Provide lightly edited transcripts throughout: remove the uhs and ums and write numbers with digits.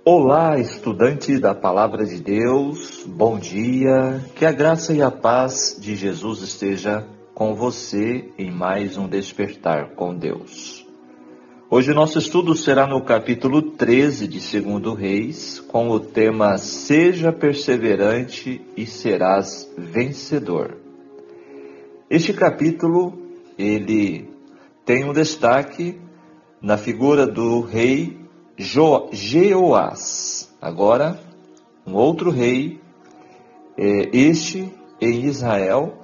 Olá, estudante da Palavra de Deus, bom dia, que a graça e a paz de Jesus esteja com você em mais um Despertar com Deus. Hoje o nosso estudo será no capítulo 13 de 2 Reis, com o tema Seja perseverante e serás vencedor. Este capítulo, ele tem um destaque na figura do rei Jeoás. Agora, um outro rei, este em Israel,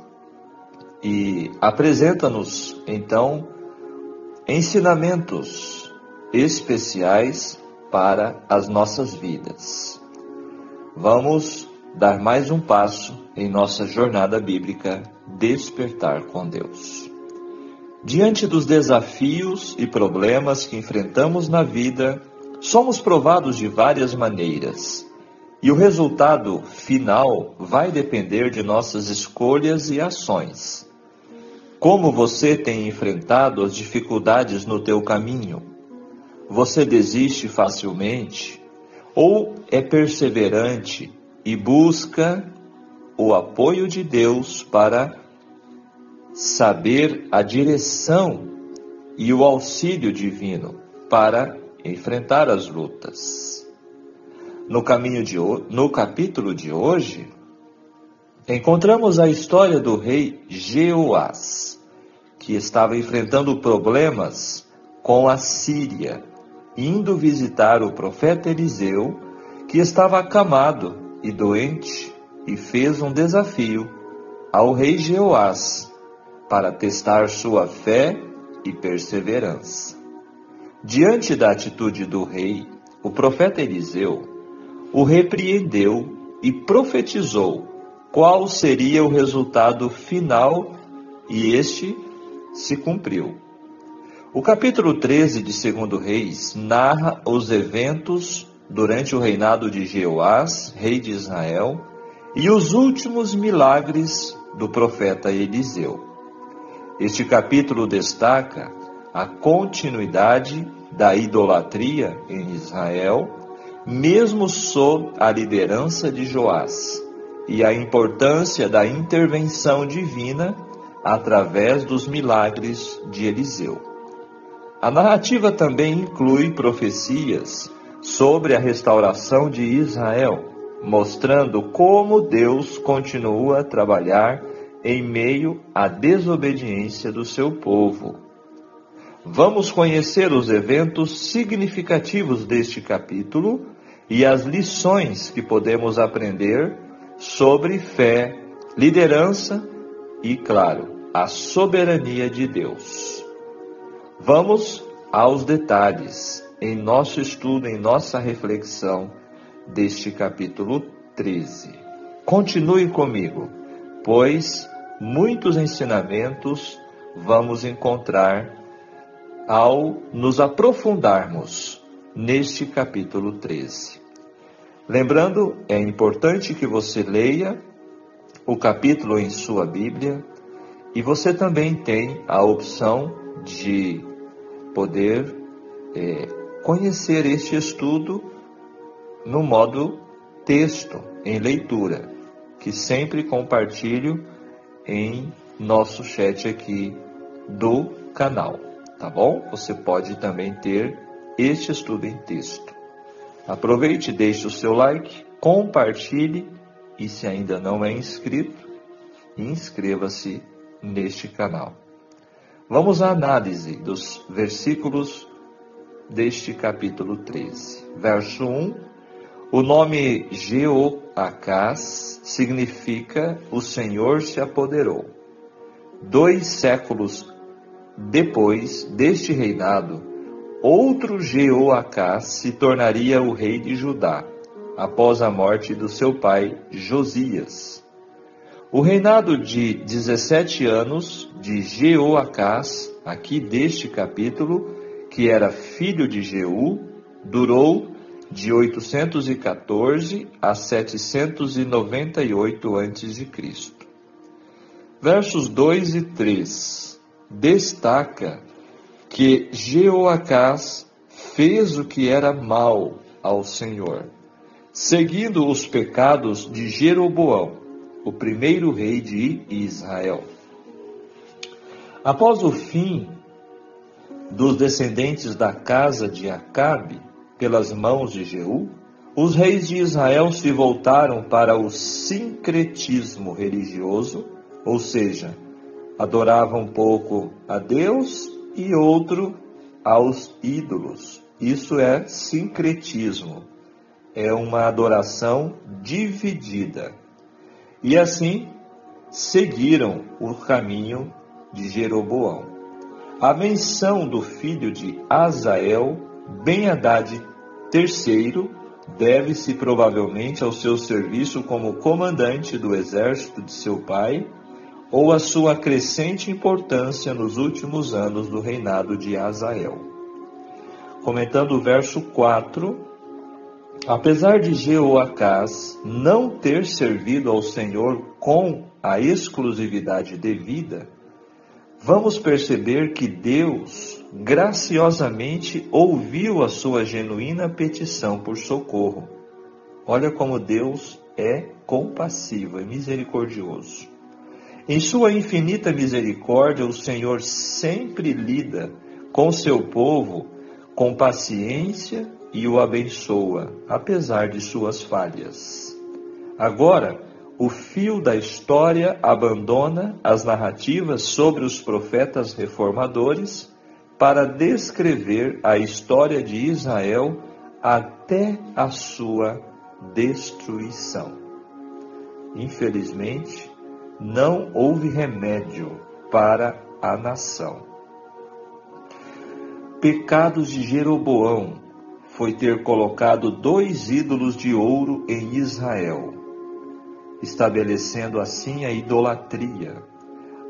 e apresenta-nos, então, ensinamentos especiais para as nossas vidas. Vamos dar mais um passo em nossa jornada bíblica, Despertar com Deus. Diante dos desafios e problemas que enfrentamos na vida, somos provados de várias maneiras, e o resultado final vai depender de nossas escolhas e ações. Como você tem enfrentado as dificuldades no teu caminho? Você desiste facilmente? Ou é perseverante e busca o apoio de Deus para saber a direção e o auxílio divino para enfrentar as lutas? No capítulo de hoje, encontramos a história do rei Jeoás, que estava enfrentando problemas com a Síria, indo visitar o profeta Eliseu, que estava acamado e doente, e fez um desafio ao rei Jeoás para testar sua fé e perseverança. Diante da atitude do rei, o profeta Eliseu o repreendeu e profetizou qual seria o resultado final, e este se cumpriu. O capítulo 13 de 2 Reis narra os eventos durante o reinado de Jeoás, rei de Israel, e os últimos milagres do profeta Eliseu. Este capítulo destaca a continuidade da idolatria em Israel, mesmo sob a liderança de Joás, e a importância da intervenção divina através dos milagres de Eliseu. A narrativa também inclui profecias sobre a restauração de Israel, mostrando como Deus continua a trabalhar em meio à desobediência do seu povo. Vamos conhecer os eventos significativos deste capítulo e as lições que podemos aprender sobre fé, liderança e, claro, a soberania de Deus. Vamos aos detalhes em nosso estudo, em nossa reflexão deste capítulo 13. Continue comigo, pois muitos ensinamentos vamos encontrar ao nos aprofundarmos neste capítulo 13. Lembrando, é importante que você leia o capítulo em sua Bíblia, e você também tem a opção de poder conhecer este estudo no modo texto, em leitura, que sempre compartilho em nosso chat aqui do canal, tá bom? Você pode também ter este estudo em texto. Aproveite, deixe o seu like, compartilhe e, se ainda não é inscrito, inscreva-se neste canal. Vamos à análise dos versículos deste capítulo 13. Verso 1, o nome Jeoacás significa o Senhor se apoderou. 2 séculos depois deste reinado, outro Jeoacás se tornaria o rei de Judá, após a morte do seu pai Josias. O reinado de 17 anos de Jeoacás, aqui deste capítulo, que era filho de Jeú, durou de 814 a 798 a.C. Versos 2 e 3 destaca que Jeoacás fez o que era mal ao Senhor, seguindo os pecados de Jeroboão, o primeiro rei de Israel. Após o fim dos descendentes da casa de Acabe, pelas mãos de Jeú, os reis de Israel se voltaram para o sincretismo religioso, ou seja, adoravam um pouco a Deus e outro aos ídolos. Isso é sincretismo, é uma adoração dividida. E assim seguiram o caminho de Jeroboão. A menção do filho de Azael, Ben-Hadad III, deve-se provavelmente ao seu serviço como comandante do exército de seu pai, ou à sua crescente importância nos últimos anos do reinado de Azael. Comentando o verso 4, apesar de Jeoacás não ter servido ao Senhor com a exclusividade devida, vamos perceber que Deus graciosamente ouviu a sua genuína petição por socorro. Olha como Deus é compassivo e misericordioso. Em sua infinita misericórdia, o Senhor sempre lida com seu povo com paciência e o abençoa, apesar de suas falhas. Agora, o fio da história abandona as narrativas sobre os profetas reformadores para descrever a história de Israel até a sua destruição. Infelizmente, não houve remédio para a nação. Pecados de Jeroboão foi ter colocado 2 ídolos de ouro em Israel, estabelecendo assim a idolatria.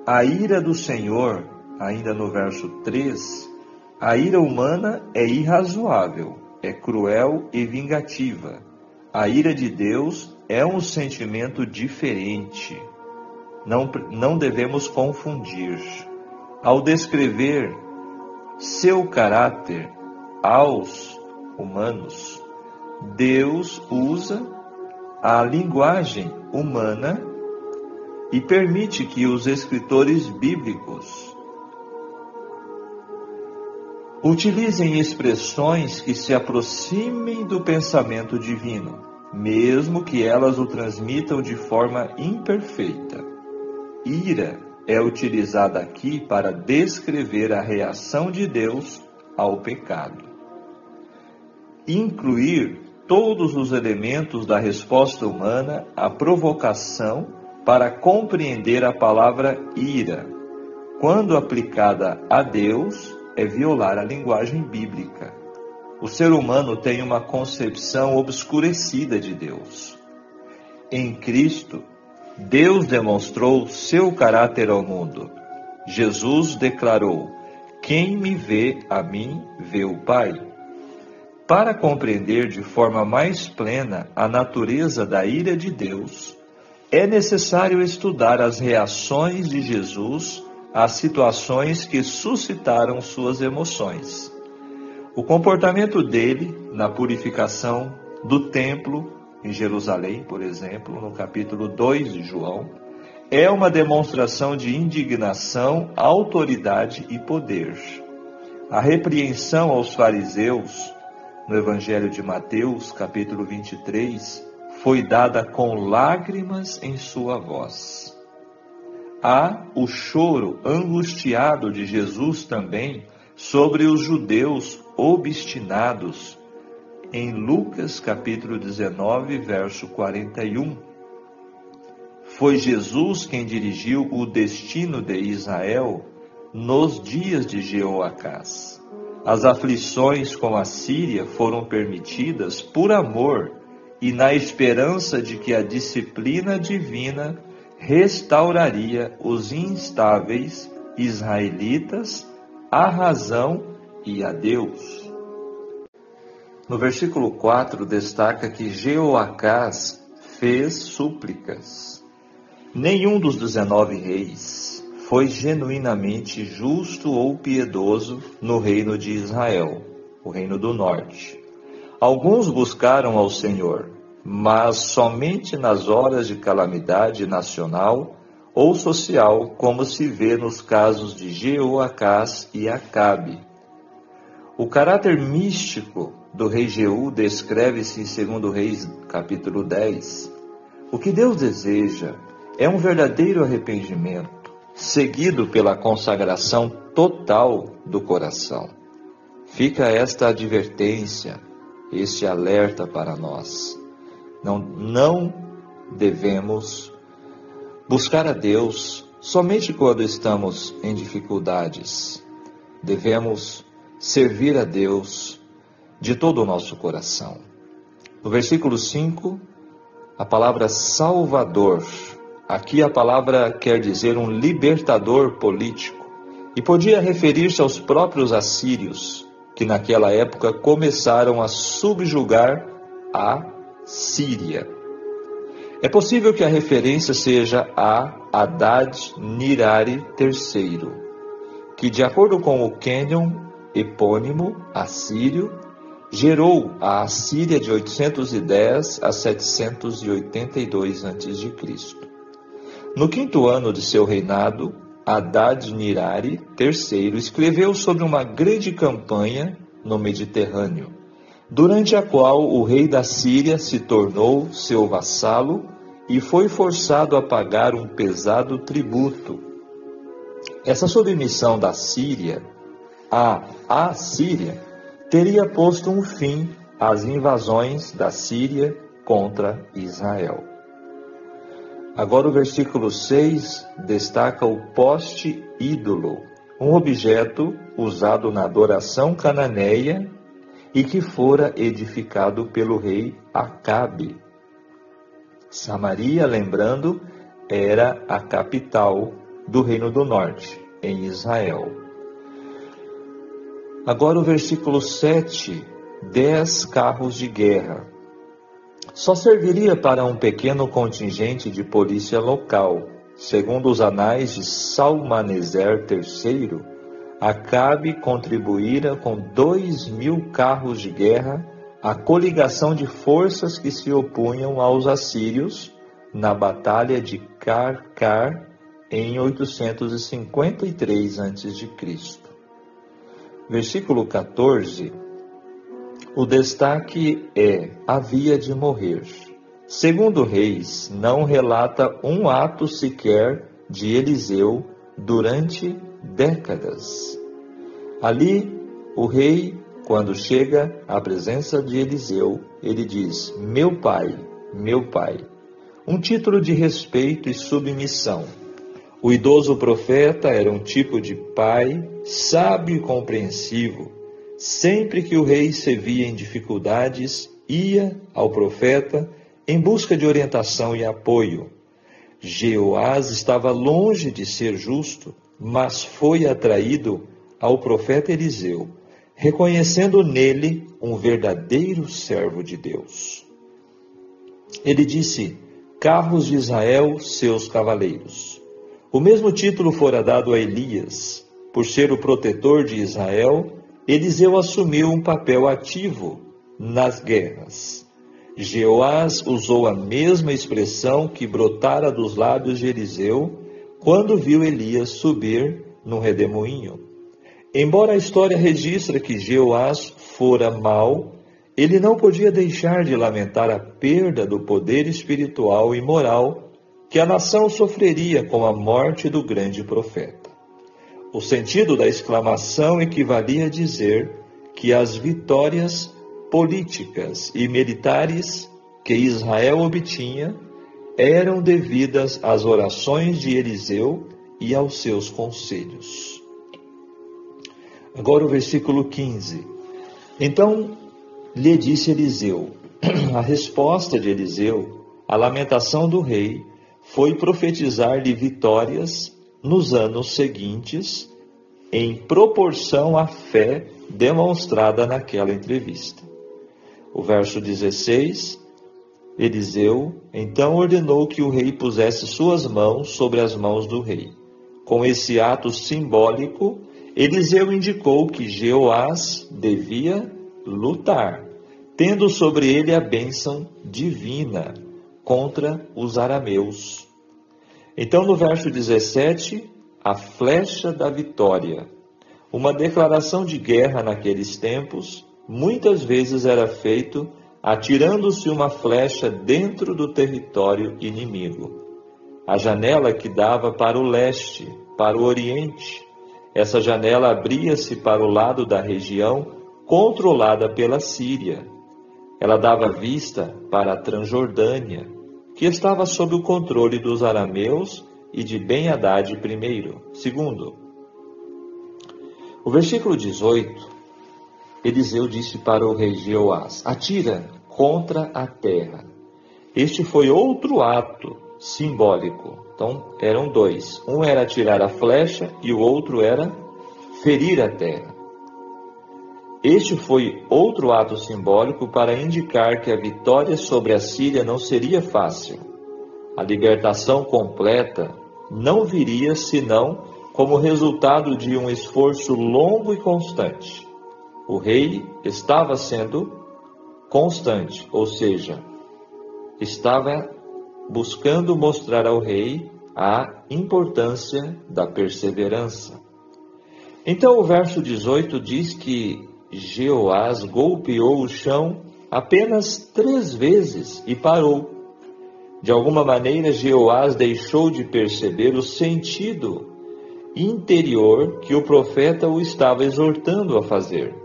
A ira do Senhor, ainda no verso 3, a ira humana é irrazoável, é cruel e vingativa. A ira de Deus é um sentimento diferente. Não devemos confundir. Ao descrever seu caráter aos humanos, Deus usa a linguagem humana e permite que os escritores bíblicos utilizem expressões que se aproximem do pensamento divino, mesmo que elas o transmitam de forma imperfeita. Ira é utilizada aqui para descrever a reação de Deus ao pecado. Incluir todos os elementos da resposta humana à provocação para compreender a palavra ira, quando aplicada a Deus, é violar a linguagem bíblica. O ser humano tem uma concepção obscurecida de Deus. Em Cristo, Deus demonstrou seu caráter ao mundo. Jesus declarou: "Quem me vê a mim, vê o Pai." Para compreender de forma mais plena a natureza da ira de Deus, é necessário estudar as reações de Jesus às situações que suscitaram suas emoções. O comportamento dele na purificação do templo em Jerusalém, por exemplo, no capítulo 2 de João, é uma demonstração de indignação, autoridade e poder. A repreensão aos fariseus, no Evangelho de Mateus, capítulo 23, foi dada com lágrimas em sua voz. Há o choro angustiado de Jesus também sobre os judeus obstinados, em Lucas capítulo 19, verso 41. Foi Jesus quem dirigiu o destino de Israel nos dias de Jeoacás. As aflições com a Síria foram permitidas por amor e na esperança de que a disciplina divina restauraria os instáveis israelitas à razão e a Deus. No versículo 4 destaca que Jeoacás fez súplicas. Nenhum dos 19 reis foi genuinamente justo ou piedoso no reino de Israel, o reino do norte. Alguns buscaram ao Senhor, mas somente nas horas de calamidade nacional ou social, como se vê nos casos de Jeoacás e Acabe. O caráter místico do rei Jeú descreve-se em 2 Reis, capítulo 10. O que Deus deseja é um verdadeiro arrependimento, seguido pela consagração total do coração. Fica esta advertência, este alerta para nós. Não devemos buscar a Deus somente quando estamos em dificuldades. Devemos servir a Deus de todo o nosso coração. No versículo 5, a palavra Salvador. Aqui a palavra quer dizer um libertador político e podia referir-se aos próprios assírios, que naquela época começaram a subjugar a Síria. É possível que a referência seja a Hadad-Nirari III, que, de acordo com o cânon epônimo assírio, gerou a Assíria de 810 a 782 a.C. No 5º ano de seu reinado, Hadad-Nirari III escreveu sobre uma grande campanha no Mediterrâneo, durante a qual o rei da Síria se tornou seu vassalo e foi forçado a pagar um pesado tributo. Essa submissão da Síria à Assíria teria posto um fim às invasões da Síria contra Israel. Agora o versículo 6 destaca o poste ídolo, um objeto usado na adoração cananeia e que fora edificado pelo rei Acabe. Samaria, lembrando, era a capital do Reino do Norte, em Israel. Agora o versículo 7, 10 carros de guerra. Só serviria para um pequeno contingente de polícia local. Segundo os anais de Salmaneser III, Acabe contribuíra com 2.000 carros de guerra à coligação de forças que se opunham aos assírios na Batalha de Carcar em 853 a.C. Versículo 14, o destaque é: havia de morrer. Segundo Reis, não relata um ato sequer de Eliseu durante décadas. Ali, o rei, quando chega à presença de Eliseu, ele diz: meu pai, um título de respeito e submissão. O idoso profeta era um tipo de pai sábio e compreensivo. Sempre que o rei se via em dificuldades, ia ao profeta em busca de orientação e apoio. Jeoás estava longe de ser justo, mas foi atraído ao profeta Eliseu, reconhecendo nele um verdadeiro servo de Deus. Ele disse: carros de Israel, seus cavaleiros. O mesmo título fora dado a Elias. Por ser o protetor de Israel, Eliseu assumiu um papel ativo nas guerras. Jeoás usou a mesma expressão que brotara dos lábios de Eliseu quando viu Elias subir no redemoinho. Embora a história registre que Jeoás fora mau, ele não podia deixar de lamentar a perda do poder espiritual e moral que a nação sofreria com a morte do grande profeta. O sentido da exclamação equivalia a dizer que as vitórias políticas e militares que Israel obtinha eram devidas às orações de Eliseu e aos seus conselhos. Agora o versículo 15. Então lhe disse Eliseu. A resposta de Eliseu à lamentação do rei foi profetizar-lhe vitórias nos anos seguintes, em proporção à fé demonstrada naquela entrevista. O verso 16, Eliseu então ordenou que o rei pusesse suas mãos sobre as mãos do rei. Com esse ato simbólico, Eliseu indicou que Jeoás devia lutar, tendo sobre ele a bênção divina contra os arameus. Então, no verso 17, a flecha da vitória. Uma declaração de guerra naqueles tempos, muitas vezes era feito atirando-se uma flecha dentro do território inimigo. A janela que dava para o leste, para o oriente. Essa janela abria-se para o lado da região controlada pela Síria. Ela dava vista para a Transjordânia, que estava sob o controle dos arameus e de Ben-Hadad I. Segundo, o versículo 18, Eliseu disse para o rei Jeoás: atira contra a terra. Este foi outro ato simbólico. Então, eram dois. Um era atirar a flecha e o outro era ferir a terra. Este foi outro ato simbólico para indicar que a vitória sobre a Síria não seria fácil. A libertação completa não viria senão como resultado de um esforço longo e constante. O rei estava sendo constante, ou seja, estava buscando mostrar ao rei a importância da perseverança. Então o verso 18 diz que Jeoás golpeou o chão apenas 3 vezes e parou. De alguma maneira, Jeoás deixou de perceber o sentido interior que o profeta o estava exortando a fazer.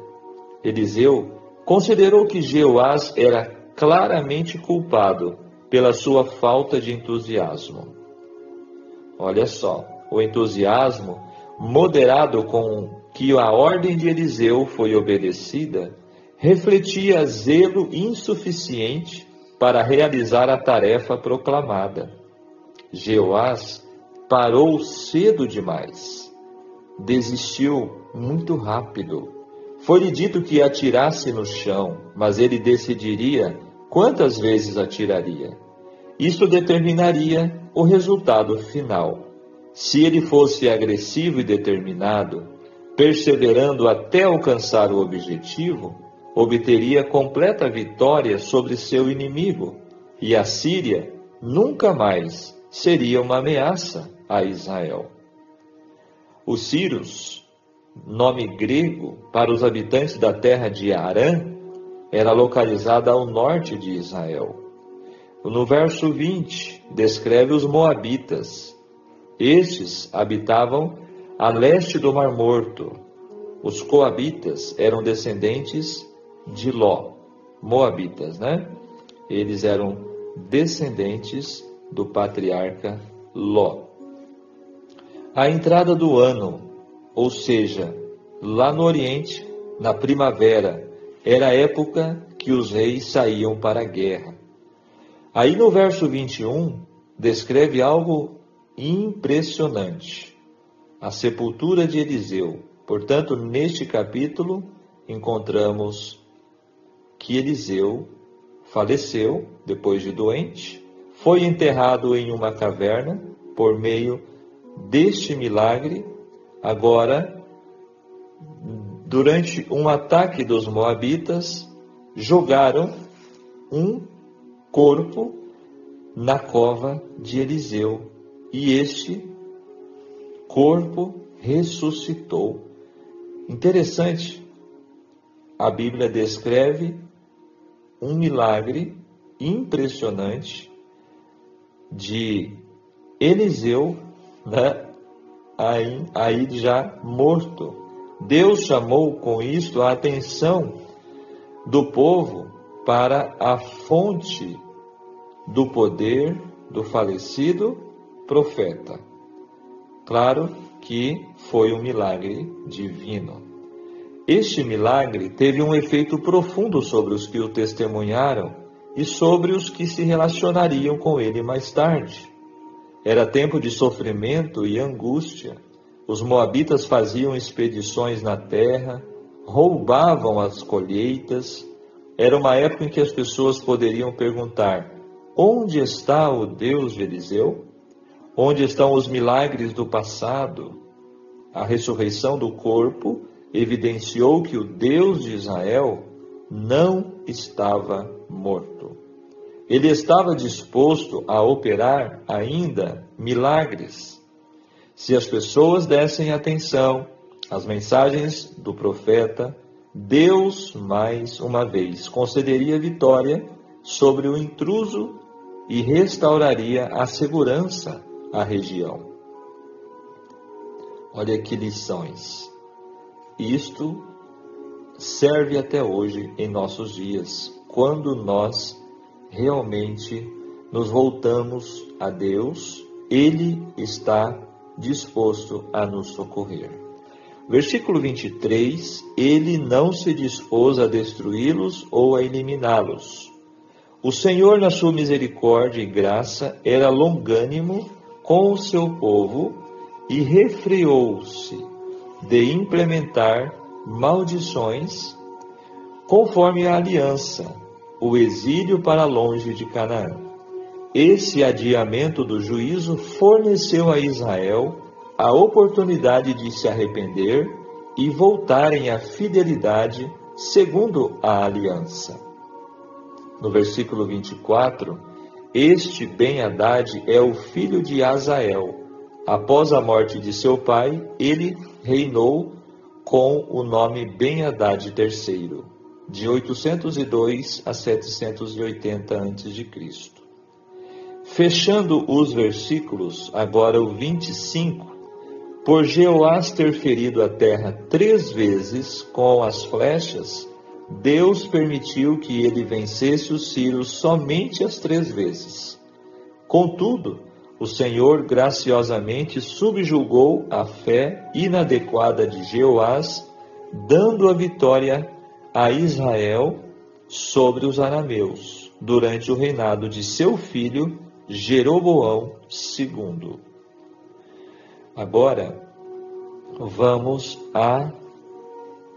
Eliseu considerou que Jeoás era claramente culpado pela sua falta de entusiasmo. Olha só, o entusiasmo moderado com que a ordem de Eliseu foi obedecida, refletia zelo insuficiente para realizar a tarefa proclamada. Jeoás parou cedo demais, desistiu muito rápido. Foi-lhe dito que atirasse no chão, mas ele decidiria quantas vezes atiraria. Isso determinaria o resultado final. Se ele fosse agressivo e determinado, perseverando até alcançar o objetivo, obteria completa vitória sobre seu inimigo, e a Síria nunca mais seria uma ameaça a Israel. Os sírios, nome grego para os habitantes da terra de Arã, era localizada ao norte de Israel. No verso 20, descreve os moabitas. Estes habitavam a leste do Mar Morto. Os coabitas eram descendentes de Ló. Moabitas, né? Eles eram descendentes do patriarca Ló. A entrada do ano, ou seja, lá no Oriente, na primavera, era a época que os reis saíam para a guerra. Aí no verso 21, descreve algo impressionante. A sepultura de Eliseu. Portanto, neste capítulo, encontramos que Eliseu faleceu depois de doente, foi enterrado em uma caverna por meio deste milagre. Agora, durante um ataque dos moabitas, jogaram um corpo na cova de Eliseu, e este corpo ressuscitou. Interessante, a Bíblia descreve um milagre impressionante de Eliseu, né, aí já morto. Deus chamou com isto a atenção do povo para a fonte do poder do falecido profeta. Claro que foi um milagre divino. Este milagre teve um efeito profundo sobre os que o testemunharam e sobre os que se relacionariam com ele mais tarde. Era tempo de sofrimento e angústia. Os moabitas faziam expedições na terra, roubavam as colheitas. Era uma época em que as pessoas poderiam perguntar: onde está o Deus de Eliseu? Onde estão os milagres do passado? A ressurreição do corpo evidenciou que o Deus de Israel não estava morto. Ele estava disposto a operar ainda milagres. Se as pessoas dessem atenção às mensagens do profeta, Deus, mais uma vez, concederia vitória sobre o intruso e restauraria a segurança à região. Olha que lições. Isto serve até hoje em nossos dias, quando nós realmente nos voltamos a Deus, Ele está disposto a nos socorrer. Versículo 23, Ele não se dispôs a destruí-los ou a eliminá-los. O Senhor, na sua misericórdia e graça, era longânimo com o seu povo e refreou-se de implementar maldições conforme a aliança, o exílio para longe de Canaã. Esse adiamento do juízo forneceu a Israel a oportunidade de se arrepender e voltarem à fidelidade segundo a aliança. No versículo 24, este Ben-Hadad é o filho de Azael. Após a morte de seu pai, ele reinou com o nome Ben-Hadad III, de 802 a 780 a.C. Fechando os versículos, agora o 25, por Jeoás ter ferido a terra 3 vezes com as flechas, Deus permitiu que ele vencesse os sírios somente as 3 vezes. Contudo, o Senhor graciosamente subjugou a fé inadequada de Jeoás, dando a vitória a Israel sobre os arameus, durante o reinado de seu filho Jeroboão II. Agora, vamos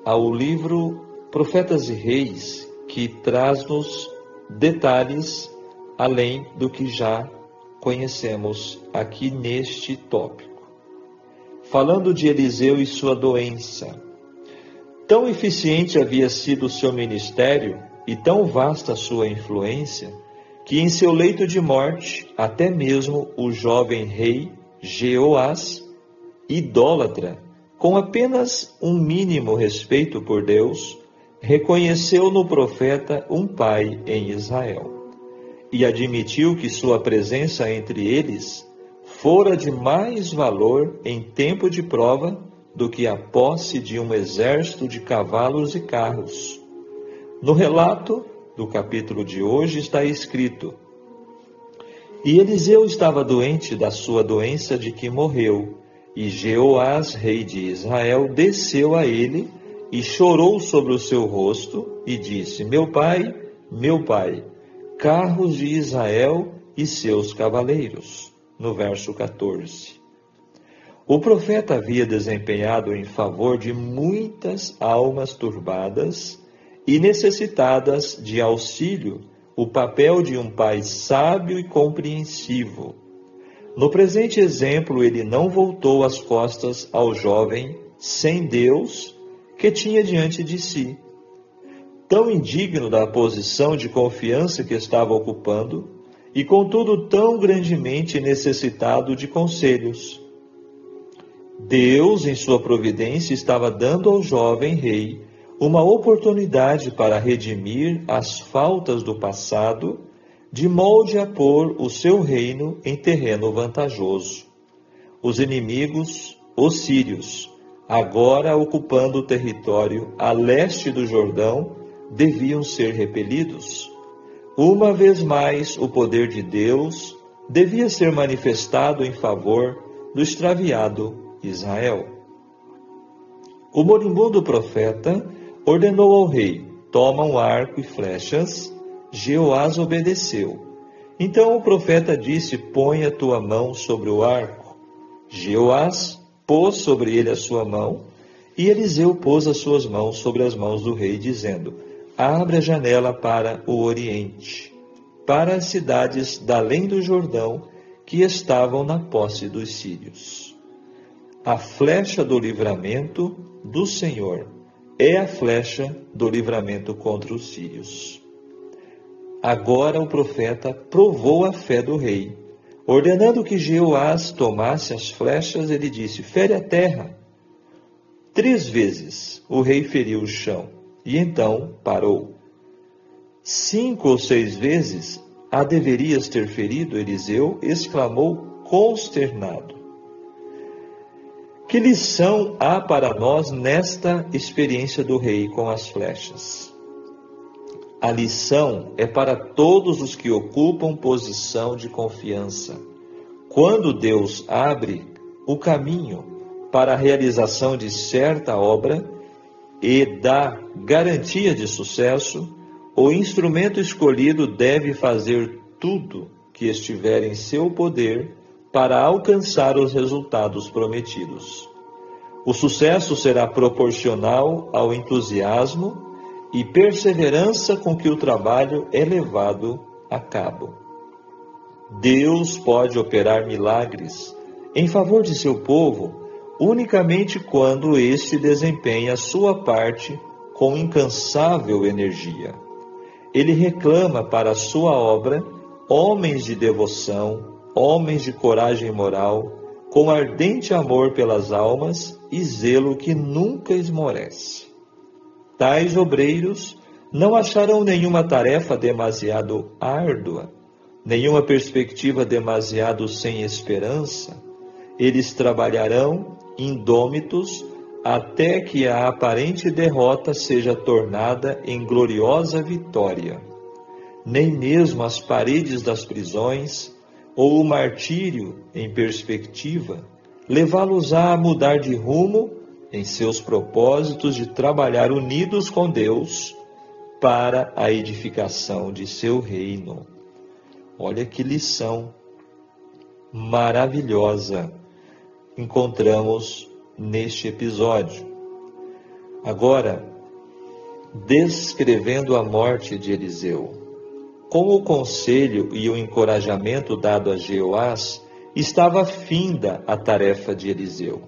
ao livro Profetas e Reis, que traz-nos detalhes além do que já conhecemos aqui neste tópico. Falando de Eliseu e sua doença. Tão eficiente havia sido o seu ministério e tão vasta a sua influência, que em seu leito de morte, até mesmo o jovem rei Jeoás, idólatra, com apenas um mínimo respeito por Deus, reconheceu no profeta um pai em Israel, e admitiu que sua presença entre eles fora de mais valor em tempo de prova do que a posse de um exército de cavalos e carros. No relato do capítulo de hoje está escrito: E Eliseu estava doente da sua doença de que morreu, e Jeoás, rei de Israel, desceu a ele e chorou sobre o seu rosto e disse: meu pai, carros de Israel e seus cavaleiros. No verso 14. O profeta havia desempenhado em favor de muitas almas turbadas e necessitadas de auxílio o papel de um pai sábio e compreensivo. No presente exemplo, ele não voltou as costas ao jovem sem Deus que tinha diante de si. Tão indigno da posição de confiança que estava ocupando, e contudo tão grandemente necessitado de conselhos. Deus, em sua providência, estava dando ao jovem rei uma oportunidade para redimir as faltas do passado, de molde a pôr o seu reino em terreno vantajoso. Os inimigos, os sírios, agora ocupando o território a leste do Jordão, deviam ser repelidos. Uma vez mais, o poder de Deus devia ser manifestado em favor do extraviado Israel. O moribundo profeta ordenou ao rei: toma um arco e flechas. Jeoás obedeceu. Então o profeta disse: põe a tua mão sobre o arco. Jeoás pôs sobre ele a sua mão, e Eliseu pôs as suas mãos sobre as mãos do rei, dizendo: abre a janela para o oriente, para as cidades da além do Jordão, que estavam na posse dos sírios. A flecha do livramento do Senhor é a flecha do livramento contra os sírios. Agora o profeta provou a fé do rei. Ordenando que Jeoás tomasse as flechas, ele disse: fere a terra. 3 vezes o rei feriu o chão, e então parou. 5 ou 6 vezes a deverias ter ferido, Eliseu exclamou consternado. Que lição há para nós nesta experiência do rei com as flechas? A lição é para todos os que ocupam posição de confiança. Quando Deus abre o caminho para a realização de certa obra e dá garantia de sucesso, o instrumento escolhido deve fazer tudo que estiver em seu poder para alcançar os resultados prometidos. O sucesso será proporcional ao entusiasmo e perseverança com que o trabalho é levado a cabo. Deus pode operar milagres em favor de seu povo unicamente quando este desempenha sua parte com incansável energia. Ele reclama para a sua obra homens de devoção, homens de coragem moral, com ardente amor pelas almas e zelo que nunca esmorece. Tais obreiros não acharão nenhuma tarefa demasiado árdua, nenhuma perspectiva demasiado sem esperança. Eles trabalharão indômitos até que a aparente derrota seja tornada em gloriosa vitória. Nem mesmo as paredes das prisões ou o martírio em perspectiva levá-los-á a mudar de rumo em seus propósitos de trabalhar unidos com Deus para a edificação de seu reino. Olha que lição maravilhosa encontramos neste episódio. Agora, descrevendo a morte de Eliseu, com o conselho e o encorajamento dado a Jeoás, estava finda a tarefa de Eliseu,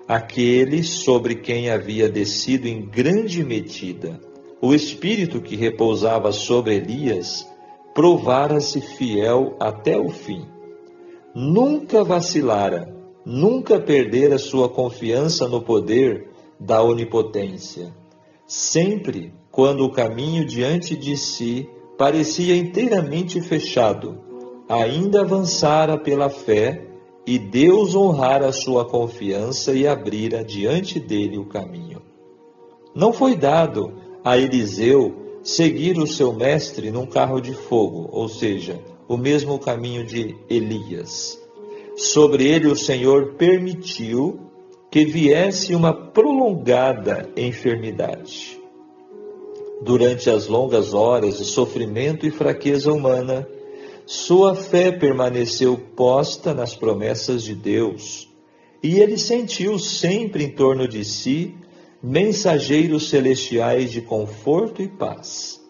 aquele sobre quem havia descido em grande medida o espírito que repousava sobre Elias, provara-se fiel até o fim. Nunca vacilara, nunca perdera sua confiança no poder da onipotência. Sempre, quando o caminho diante de si parecia inteiramente fechado, ainda avançara pela fé e Deus honrara sua confiança e abrira diante dele o caminho. Não foi dado a Eliseu seguir o seu mestre num carro de fogo, ou seja, o mesmo caminho de Elias. Sobre ele o Senhor permitiu que viesse uma prolongada enfermidade. Durante as longas horas de sofrimento e fraqueza humana, sua fé permaneceu posta nas promessas de Deus, e ele sentiu sempre em torno de si mensageiros celestiais de conforto e paz.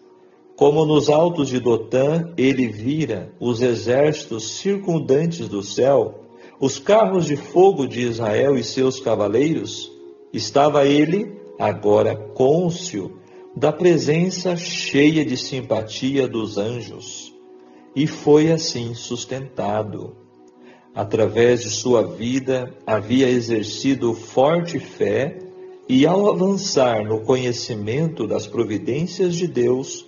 Como nos altos de Dotã ele vira os exércitos circundantes do céu, os carros de fogo de Israel e seus cavaleiros, estava ele, agora cônscio, da presença cheia de simpatia dos anjos, e foi assim sustentado. Através de sua vida havia exercido forte fé, e ao avançar no conhecimento das providências de Deus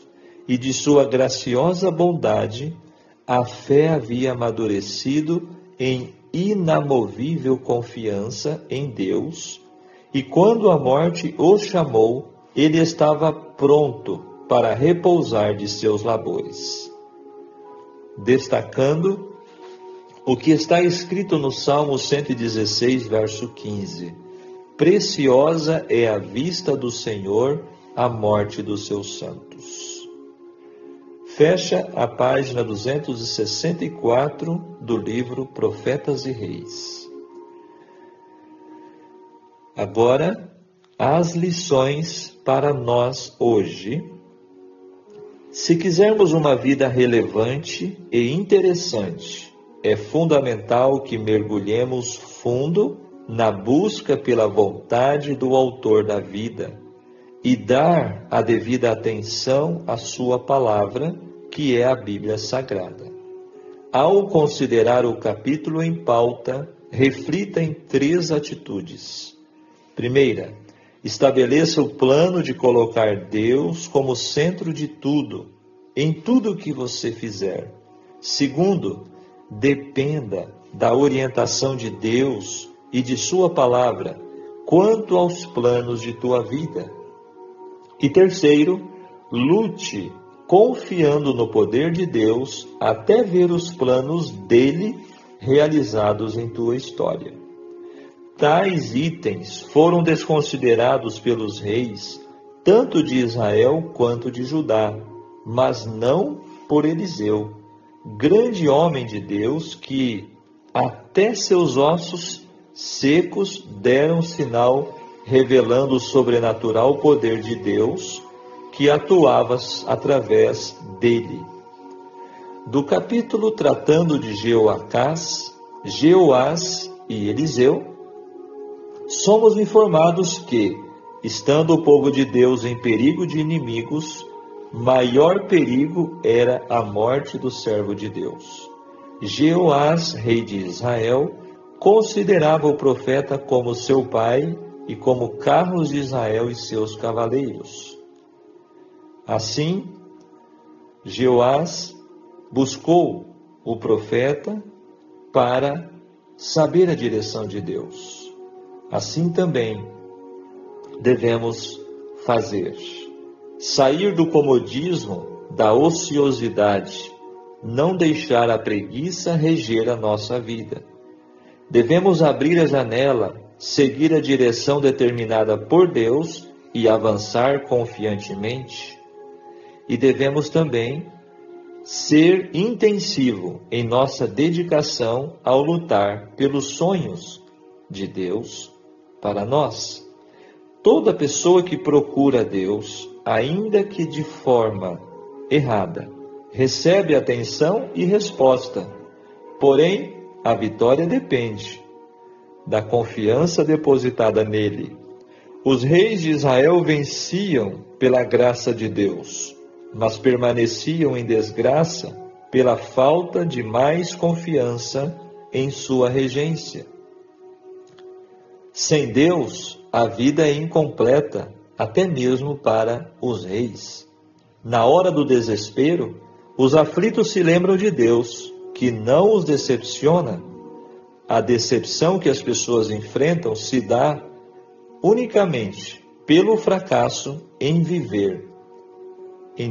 e de sua graciosa bondade, a fé havia amadurecido em inamovível confiança em Deus, e quando a morte o chamou, ele estava pronto para repousar de seus labores. Destacando o que está escrito no Salmo 116, verso 15: preciosa é a vista do Senhor a morte dos seus santos. Fecha a página 264 do livro Profetas e Reis. Agora, as lições para nós hoje. Se quisermos uma vida relevante e interessante, é fundamental que mergulhemos fundo na busca pela vontade do Autor da vida e dar a devida atenção à sua palavra, que é a Bíblia Sagrada. Ao considerar o capítulo em pauta, reflita em 3 atitudes. Primeira, estabeleça o plano de colocar Deus como centro de tudo, em tudo que você fizer. Segundo, dependa da orientação de Deus e de sua palavra quanto aos planos de tua vida. E terceiro, lute confiando no poder de Deus até ver os planos dele realizados em tua história. Tais itens foram desconsiderados pelos reis, tanto de Israel quanto de Judá, mas não por Eliseu, grande homem de Deus que até seus ossos secos deram sinal, revelando o sobrenatural poder de Deus que atuava através dele. Do capítulo tratando de Jeoacás, Jeoás e Eliseu, somos informados que, estando o povo de Deus em perigo de inimigos, maior perigo era a morte do servo de Deus. Jeoás, rei de Israel, considerava o profeta como seu pai e como carros de Israel e seus cavaleiros. Assim, Jeoás buscou o profeta para saber a direção de Deus. Assim também devemos fazer. Sair do comodismo, da ociosidade, não deixar a preguiça reger a nossa vida. Devemos abrir a janela, seguir a direção determinada por Deus e avançar confiantemente. E devemos também ser intensivo em nossa dedicação ao lutar pelos sonhos de Deus para nós. Toda pessoa que procura Deus, ainda que de forma errada, recebe atenção e resposta. Porém, a vitória depende da confiança depositada nele. Os reis de Israel venciam pela graça de Deus, mas permaneciam em desgraça pela falta de mais confiança em sua regência. Sem Deus, a vida é incompleta, até mesmo para os reis. Na hora do desespero, os aflitos se lembram de Deus, que não os decepciona. A decepção que as pessoas enfrentam se dá unicamente pelo fracasso em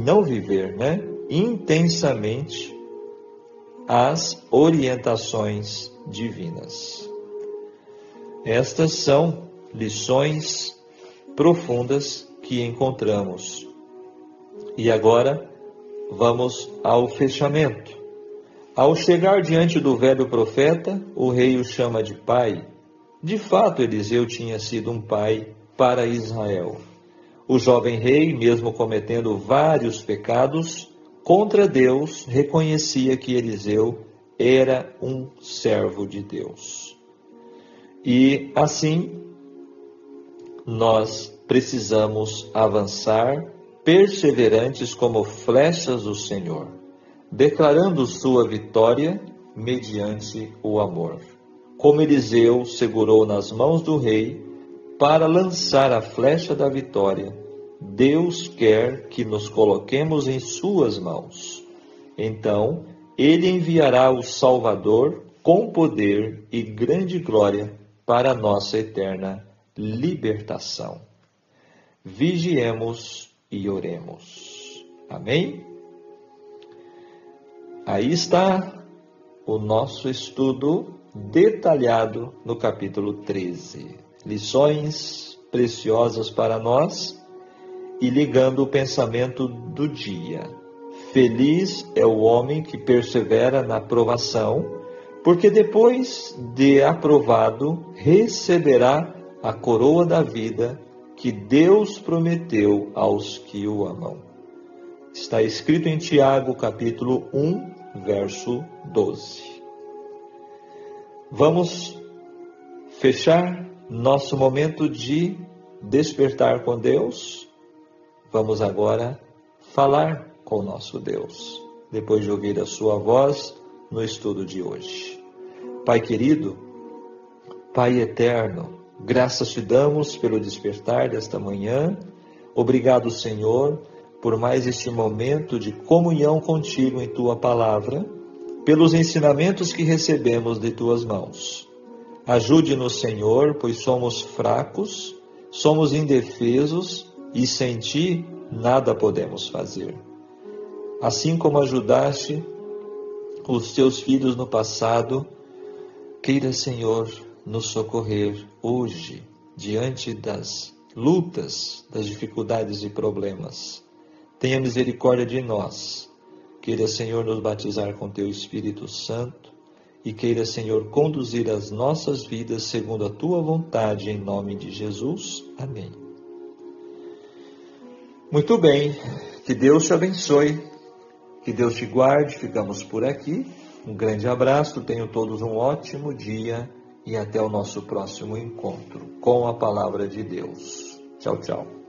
não viver, intensamente as orientações divinas. Estas são lições profundas que encontramos. E agora vamos ao fechamento. Ao chegar diante do velho profeta, o rei o chama de pai. De fato, Eliseu tinha sido um pai para Israel. O jovem rei, mesmo cometendo vários pecados contra Deus, reconhecia que Eliseu era um servo de Deus. E assim, nós precisamos avançar, perseverantes como flechas do Senhor, declarando sua vitória mediante o amor. Como Eliseu segurou nas mãos do rei para lançar a flecha da vitória, Deus quer que nos coloquemos em suas mãos. Então, ele enviará o Salvador com poder e grande glória para a nossa eterna libertação. Vigiemos e oremos. Amém? Aí está o nosso estudo detalhado no capítulo 13. Lições preciosas para nós e ligando o pensamento do dia. Feliz é o homem que persevera na provação, porque depois de aprovado receberá a coroa da vida que Deus prometeu aos que o amam. Está escrito em Tiago, capítulo 1, verso 12. Vamos fechar nosso momento de despertar com Deus, vamos agora falar com o nosso Deus, depois de ouvir a sua voz no estudo de hoje. Pai querido, Pai eterno, graças te damos pelo despertar desta manhã. Obrigado, Senhor, por mais este momento de comunhão contigo em tua palavra, pelos ensinamentos que recebemos de tuas mãos. Ajude-nos, Senhor, pois somos fracos, somos indefesos e sem ti nada podemos fazer. Assim como ajudaste os teus filhos no passado, queira, Senhor, nos socorrer hoje, diante das lutas, das dificuldades e problemas. Tenha misericórdia de nós. Queira, Senhor, nos batizar com teu Espírito Santo e queira, Senhor, conduzir as nossas vidas segundo a tua vontade, em nome de Jesus. Amém. Muito bem, que Deus te abençoe, que Deus te guarde. Ficamos por aqui. Um grande abraço, tenham todos um ótimo dia e até o nosso próximo encontro com a Palavra de Deus. Tchau, tchau.